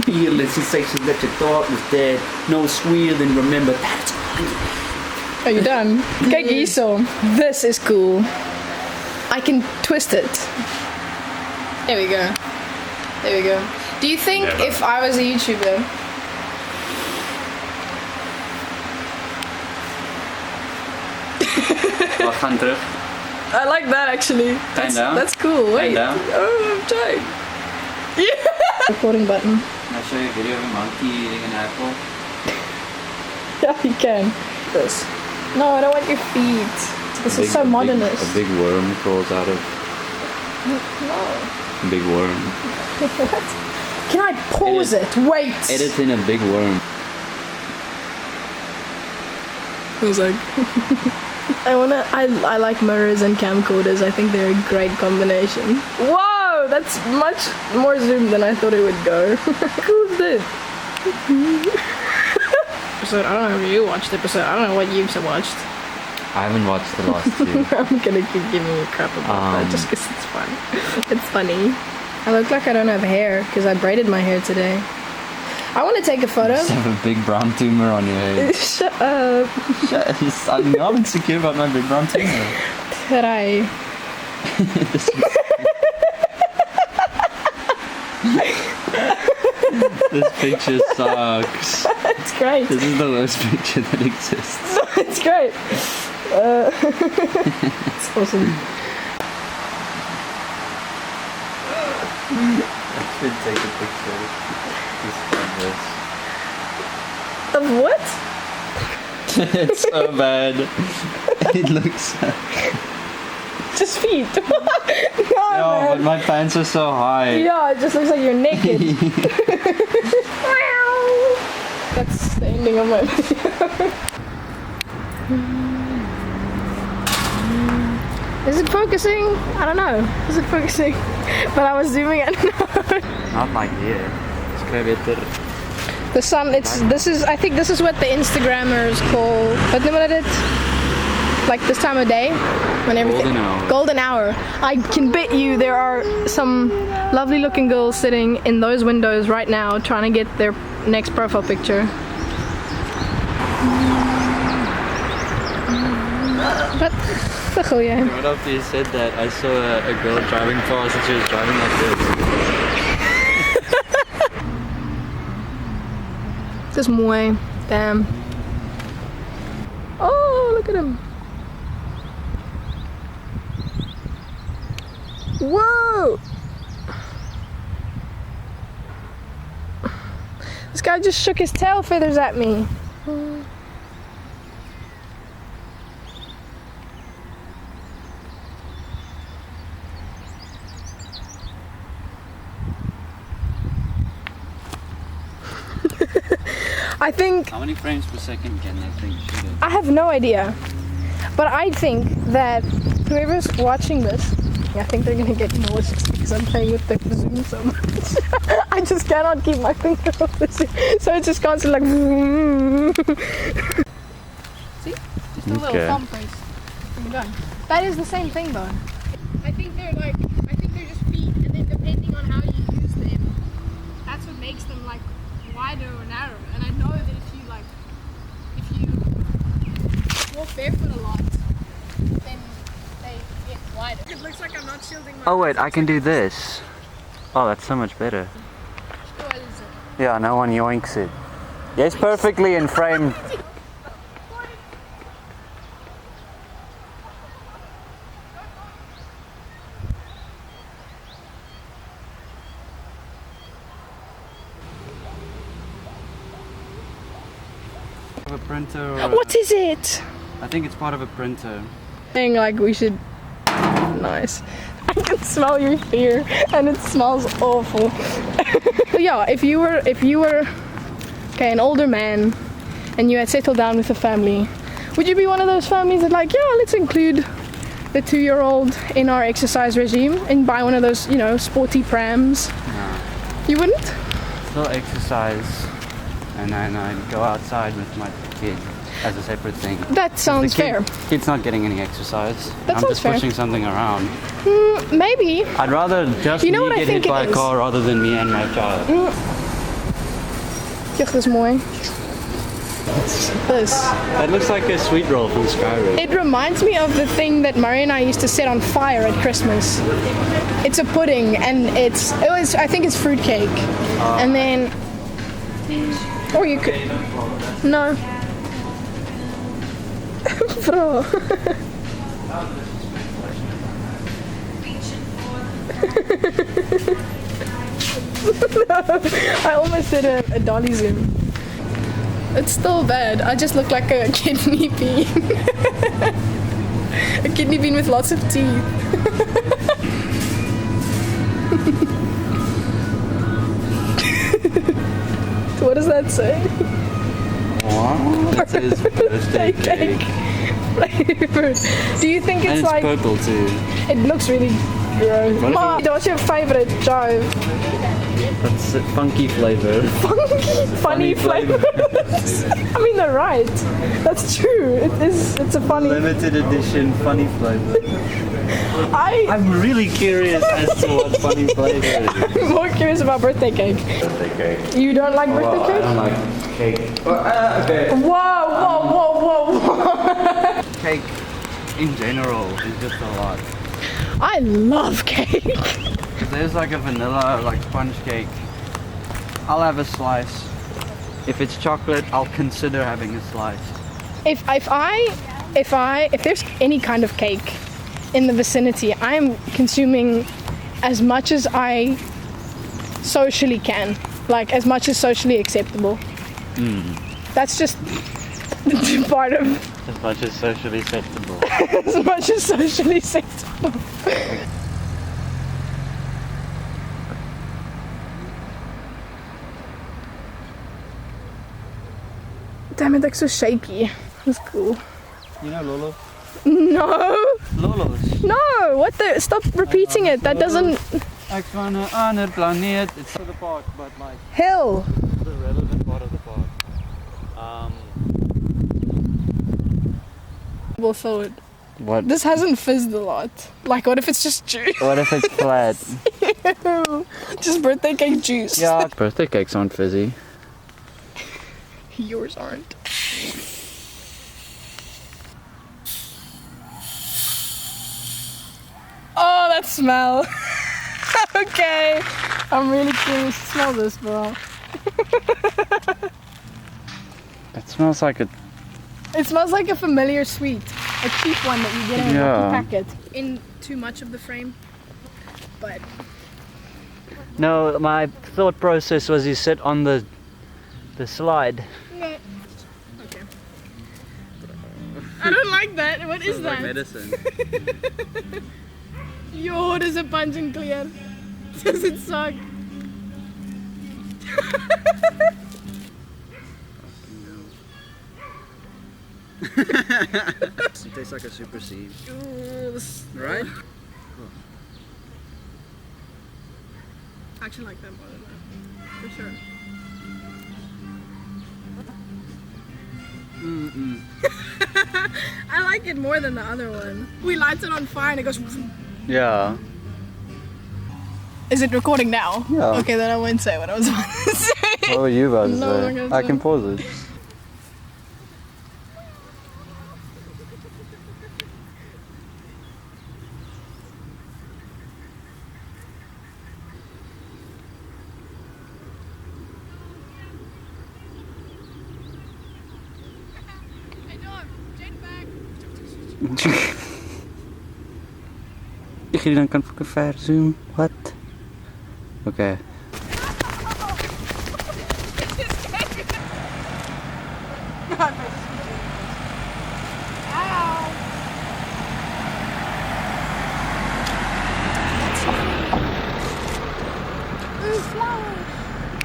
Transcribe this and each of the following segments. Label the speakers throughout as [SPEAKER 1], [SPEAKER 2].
[SPEAKER 1] real the sensation that you thought was dead. No squeal, then remember that's funny.
[SPEAKER 2] Are you done? Kijk hierzo. This is cool. I can twist it. There we go. There we go. Do you think if I was a YouTuber...
[SPEAKER 1] We gaan terug.
[SPEAKER 2] I like that actually. That's cool. Wait. Oh, I'm trying. Yeah. Recording button.
[SPEAKER 1] I'll show you a video of a monkey eating an apple.
[SPEAKER 2] Yeah, you can. This. No, I don't want your feet. This is so modernist.
[SPEAKER 1] A big worm crawls out of...
[SPEAKER 2] No.
[SPEAKER 1] Big worm.
[SPEAKER 2] What? Can I pause it? Wait.
[SPEAKER 1] Edit in a big worm.
[SPEAKER 2] I was like... I like mirrors and camcorders. I think they're a great combination. Whoa, that's much more zoom than I thought it would go. Cool is this? Episode, I don't know if you watched the episode. I don't know what you've watched.
[SPEAKER 1] I haven't watched the last two.
[SPEAKER 2] I'm gonna keep giving you crap about that just because it's fun. It's funny. I look like I don't have hair because I braided my hair today. I want to take a photo.
[SPEAKER 1] You just have a big brown tumor on your head.
[SPEAKER 2] Shut up.
[SPEAKER 1] I'm not insecure about my big brown tumor.
[SPEAKER 2] Could I?
[SPEAKER 1] This picture sucks.
[SPEAKER 2] It's great.
[SPEAKER 1] This is the worst picture that exists.
[SPEAKER 2] It's great. It's awesome.
[SPEAKER 1] I should take a picture.
[SPEAKER 2] Of what?
[SPEAKER 1] It's so bad. It looks
[SPEAKER 2] Just feet. No,
[SPEAKER 1] man. But my pants are so high.
[SPEAKER 2] Yeah, it just looks like you're naked. That's the ending of my video. Is it focusing? I don't know. Is it focusing? But I was zooming in.
[SPEAKER 1] Not like here.
[SPEAKER 2] The sun, I think this is what the Instagrammers call, what name it? Like this time of day? When everything. Golden hour. I can bet you there are some lovely looking girls sitting in those windows right now trying to get their next profile picture. But,
[SPEAKER 1] What after you said that, I saw a girl driving past and she was driving like this.
[SPEAKER 2] This is mooi. Damn. Oh, look at him. Whoa! This guy just shook his tail feathers at me. I think...
[SPEAKER 1] How many frames per second can that thing shoot at?
[SPEAKER 2] I have no idea. But I think that whoever's watching this, I think they're gonna get nauseous because I'm playing with the zoom so much. I just cannot keep my finger off the zoom. So it's just constantly like... See? Just a little thumb face. I'm done. That is the same thing though. I think they're just feet, and then depending on how you use them, that's what makes them like wider or narrow. And I know that if you walk barefoot a lot, then they get wider. It looks like I'm not shielding my...
[SPEAKER 1] Oh wait, I can do this. Oh, that's so much better.
[SPEAKER 2] What is it?
[SPEAKER 1] Yeah, no one yoinks it. Yes, perfectly in frame. A printer or
[SPEAKER 2] What is it?
[SPEAKER 1] I think it's part of a printer.
[SPEAKER 2] Saying like we should... Nice. I can smell your fear and it smells awful. Yeah, if you were okay, an older man and you had settled down with a family, would you be one of those families that like, yeah, let's include the 2-year-old in our exercise regime and buy one of those, you know, sporty prams?
[SPEAKER 1] No.
[SPEAKER 2] You wouldn't?
[SPEAKER 1] Still exercise. And then I'd go outside with my kid as a separate thing.
[SPEAKER 2] That sounds fair.
[SPEAKER 1] Kid's not getting any exercise.
[SPEAKER 2] That
[SPEAKER 1] I'm
[SPEAKER 2] sounds
[SPEAKER 1] just
[SPEAKER 2] fair.
[SPEAKER 1] pushing something around.
[SPEAKER 2] Maybe.
[SPEAKER 1] I'd rather just
[SPEAKER 2] You know
[SPEAKER 1] me
[SPEAKER 2] what I
[SPEAKER 1] get
[SPEAKER 2] think
[SPEAKER 1] hit by
[SPEAKER 2] it
[SPEAKER 1] a
[SPEAKER 2] is?
[SPEAKER 1] car rather than me and my child.
[SPEAKER 2] Kijk, dat is mooi. This.
[SPEAKER 1] That looks like a sweet roll from Skyrim.
[SPEAKER 2] It reminds me of the thing that Murray and I used to set on fire at Christmas. It's a pudding, and I think it's fruitcake. And then, or you could, no. Bro. No, I almost did a dolly zoom. It's still bad. I just look like a kidney bean. A kidney bean with lots of teeth. What does that say?
[SPEAKER 1] What? It says birthday cake.
[SPEAKER 2] Flavored. Do you think
[SPEAKER 1] And
[SPEAKER 2] it's
[SPEAKER 1] it's
[SPEAKER 2] like...
[SPEAKER 1] purple too.
[SPEAKER 2] It looks really gross.
[SPEAKER 1] What if
[SPEAKER 2] Ma, what's your favorite jar?
[SPEAKER 1] That's a funky flavor.
[SPEAKER 2] Funny flavor. I mean, they're right. That's true. It's a funny...
[SPEAKER 1] Limited edition funny flavor.
[SPEAKER 2] I'm
[SPEAKER 1] I'm really curious as to what funny flavor is.
[SPEAKER 2] more curious about birthday cake.
[SPEAKER 1] Birthday cake.
[SPEAKER 2] You don't like birthday
[SPEAKER 1] I
[SPEAKER 2] cake?
[SPEAKER 1] don't like cake. Okay.
[SPEAKER 2] Whoa.
[SPEAKER 1] Cake in general is just a lot.
[SPEAKER 2] I love cake.
[SPEAKER 1] If there's like a vanilla, like sponge cake, I'll have a slice. If it's chocolate, I'll consider having a slice.
[SPEAKER 2] If there's any kind of cake in the vicinity, I'm consuming as much as I socially can, like as much as socially acceptable. That's just part of
[SPEAKER 1] As much as socially acceptable.
[SPEAKER 2] as much as socially acceptable. Damn it, that's so shaky. That's cool.
[SPEAKER 1] You know Lolo?
[SPEAKER 2] No!
[SPEAKER 1] Lolo's.
[SPEAKER 2] No! What the? Stop repeating it. That doesn't.
[SPEAKER 1] Ek van 'n ander planeet. It's for the park, but like
[SPEAKER 2] Hill!
[SPEAKER 1] the relevant part of the park.
[SPEAKER 2] We'll fill it.
[SPEAKER 1] What?
[SPEAKER 2] This hasn't fizzed a lot. Like, what if it's just juice?
[SPEAKER 1] What if it's flat?
[SPEAKER 2] Ew. Just birthday cake juice.
[SPEAKER 1] Yeah. Birthday cakes aren't fizzy.
[SPEAKER 2] Yours aren't. Oh, that smell. Okay. I'm really curious to smell this, bro.
[SPEAKER 1] It smells like a...
[SPEAKER 2] It smells like a familiar sweet. A cheap one that you get in a
[SPEAKER 1] Yeah.
[SPEAKER 2] lucky packet. In too much of the frame. But
[SPEAKER 1] No, my thought process was you sit on the slide.
[SPEAKER 2] okay. I don't like that. What is that?
[SPEAKER 1] medicine.
[SPEAKER 2] Yo, does it punch and clear? Does it suck?
[SPEAKER 1] It tastes like a super seed. Right?
[SPEAKER 2] I actually like that more than that. For sure. I like it more than the other one. We light it on fire and it goes.
[SPEAKER 1] Yeah.
[SPEAKER 2] Is it recording now?
[SPEAKER 1] Yeah.
[SPEAKER 2] Okay, then I won't say what I was about to say.
[SPEAKER 1] What were you about to
[SPEAKER 2] No,
[SPEAKER 1] say?
[SPEAKER 2] I'm gonna
[SPEAKER 1] I
[SPEAKER 2] say-
[SPEAKER 1] can pause it.
[SPEAKER 2] Hey dog, Jane back.
[SPEAKER 1] Jullie dan kan ik ver zoom. What? Okay.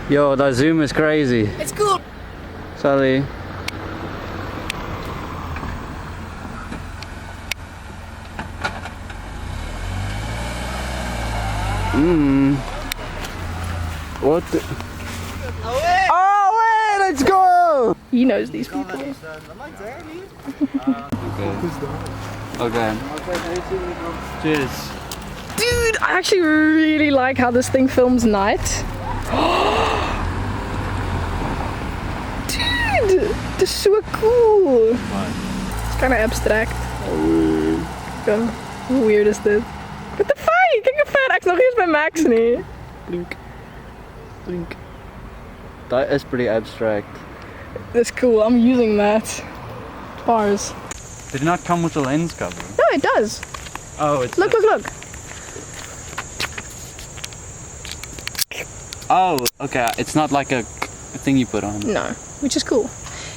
[SPEAKER 1] Yo, that zoom is crazy.
[SPEAKER 2] It's cool.
[SPEAKER 1] Sorry. What the? Oh wait, let's go!
[SPEAKER 2] He knows these people.
[SPEAKER 1] Okay. Cheers.
[SPEAKER 2] Dude, I actually really like how this thing films night. so cool.
[SPEAKER 1] What?
[SPEAKER 2] It's kind of abstract. Hoe weird is dit? What the fuck? Kijk hoe ver. Ek is nog eens bij Max nie.
[SPEAKER 1] Blink. Blink. That is pretty abstract.
[SPEAKER 2] That's cool. I'm using that. Bars.
[SPEAKER 1] Did it not come with a lens cover?
[SPEAKER 2] No, it does.
[SPEAKER 1] Oh, it's...
[SPEAKER 2] Look, look, look.
[SPEAKER 1] Oh, okay. It's not like a thing you put on.
[SPEAKER 2] No, which is cool.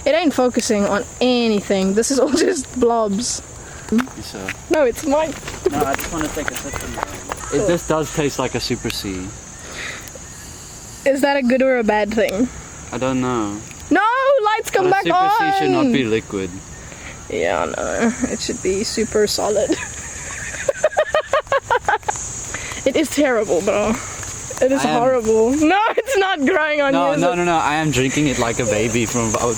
[SPEAKER 2] It ain't focusing on anything. This is all just blobs.
[SPEAKER 1] So,
[SPEAKER 2] No, it's mine.
[SPEAKER 1] no, I just want to take a sip of it. This does taste like a Super C.
[SPEAKER 2] Is that a good or a bad thing?
[SPEAKER 1] I don't know.
[SPEAKER 2] No, lights come
[SPEAKER 1] But
[SPEAKER 2] back
[SPEAKER 1] a Super
[SPEAKER 2] on.
[SPEAKER 1] C should not be liquid.
[SPEAKER 2] Yeah, no, it should be super solid. It is terrible, bro. It is horrible. No, it's not growing on you.
[SPEAKER 1] No. I am drinking it like a baby from about...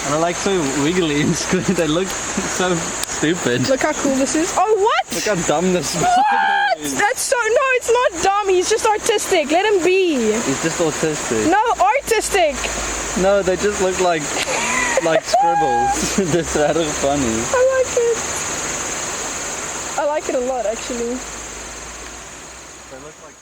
[SPEAKER 1] They're like so wiggly and squid. They look so stupid.
[SPEAKER 2] Look how cool this is. Oh, what?
[SPEAKER 1] Look how dumb this is.
[SPEAKER 2] What? That's so... No, it's not dumb. He's just artistic. Let him be.
[SPEAKER 1] He's just autistic.
[SPEAKER 2] No, artistic.
[SPEAKER 1] No, they just look like scribbles. That's rather funny.
[SPEAKER 2] I like it. I like it a lot, actually.
[SPEAKER 1] They look like